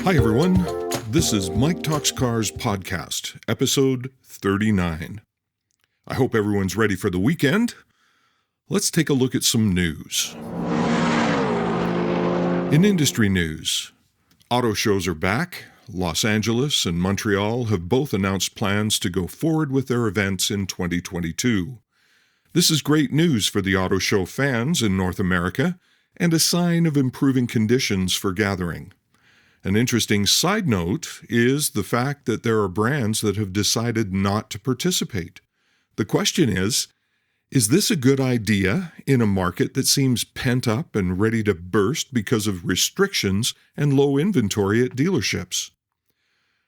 Hi, everyone. This is Mike Talks Cars podcast, episode 39. I hope everyone's ready for the weekend. Let's take a look at some news. In industry news, auto shows are back. Los Angeles and Montreal have both announced plans to go forward with their events in 2022. This is great news for the auto show fans in North America and a sign of improving conditions for gathering. An interesting side note is the fact that there are brands that have decided not to participate. The question is this a good idea in a market that seems pent up and ready to burst because of restrictions and low inventory at dealerships?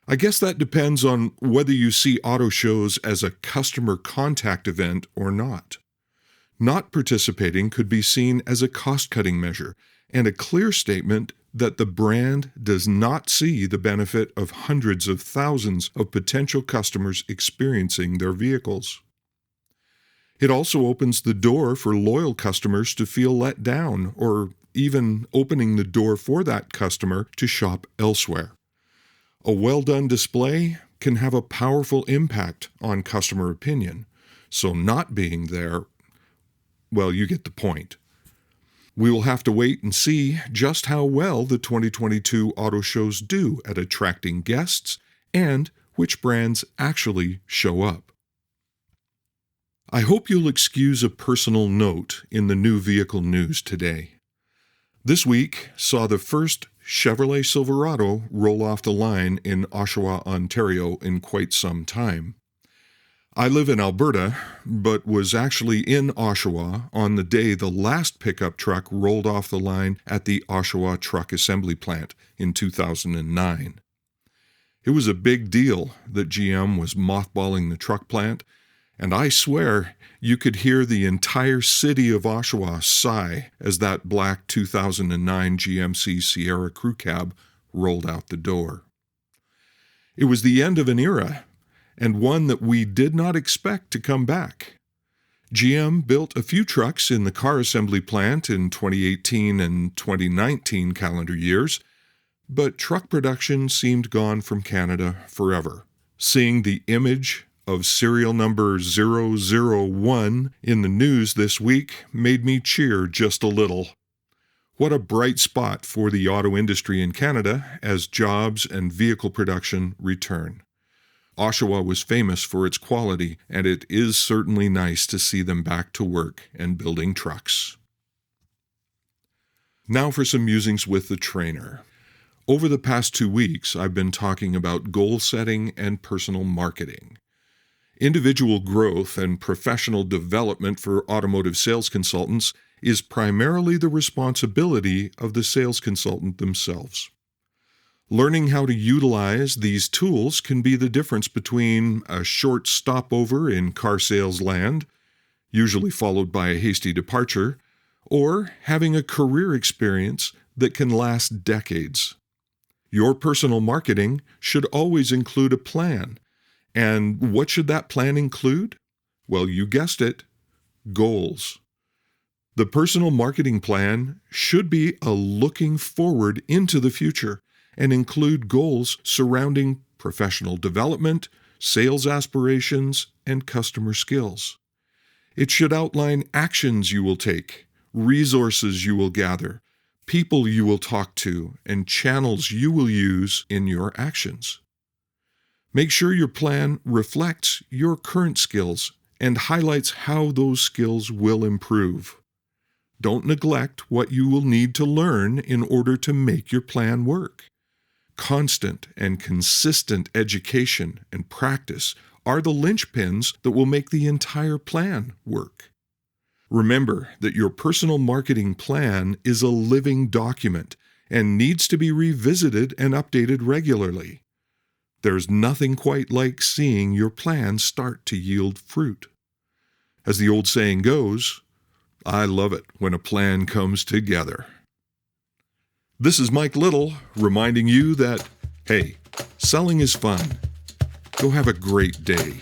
I guess that depends on whether you see auto shows as a customer contact event or not. Not participating could be seen as a cost-cutting measure and a clear statement that the brand does not see the benefit of hundreds of thousands of potential customers experiencing their vehicles. It also opens the door for loyal customers to feel let down, or even opening the door for that customer to shop elsewhere. A well-done display can have a powerful impact on customer opinion, so not being there, well, you get the point. We will have to wait and see just how well the 2022 auto shows do at attracting guests and which brands actually show up. I hope you'll excuse a personal note in the new vehicle news today. This week saw the first Chevrolet Silverado roll off the line in Oshawa, Ontario in quite some time. I live in Alberta, but was actually in Oshawa on the day the last pickup truck rolled off the line at the Oshawa Truck Plant in 2009. It was a big deal that GM was mothballing the truck plant, and I swear you could hear the entire city of Oshawa sigh as that black 2009 GMC Sierra Crew Cab rolled out the door. It was the end of an era, and one that we did not expect to come back. GM built a few trucks in the car assembly plant in 2018 and 2019 calendar years, but truck production seemed gone from Canada forever. Seeing the image of serial number 001 in the news this week made me cheer just a little. What a bright spot for the auto industry in Canada as jobs and vehicle production return. Oshawa was famous for its quality, and it is certainly nice to see them back to work and building trucks. Now for some musings with the trainer. Over the past 2 weeks, I've been talking about goal setting and personal marketing. Individual growth and professional development for automotive sales consultants is primarily the responsibility of the sales consultant themselves. Learning how to utilize these tools can be the difference between a short stopover in car sales land, usually followed by a hasty departure, or having a career experience that can last decades. Your personal marketing should always include a plan. And what should that plan include? Well, you guessed it, goals. The personal marketing plan should be a looking forward into the future and include goals surrounding professional development, sales aspirations, and customer skills. It should outline actions you will take, resources you will gather, people you will talk to, and channels you will use in your actions. Make sure your plan reflects your current skills and highlights how those skills will improve. Don't neglect what you will need to learn in order to make your plan work. Constant and consistent education and practice are the linchpins that will make the entire plan work. Remember that your personal marketing plan is a living document and needs to be revisited and updated regularly. There's nothing quite like seeing your plan start to yield fruit. As the old saying goes, I love it when a plan comes together. This is Mike Little reminding you that, hey, selling is fun. Go have a great day.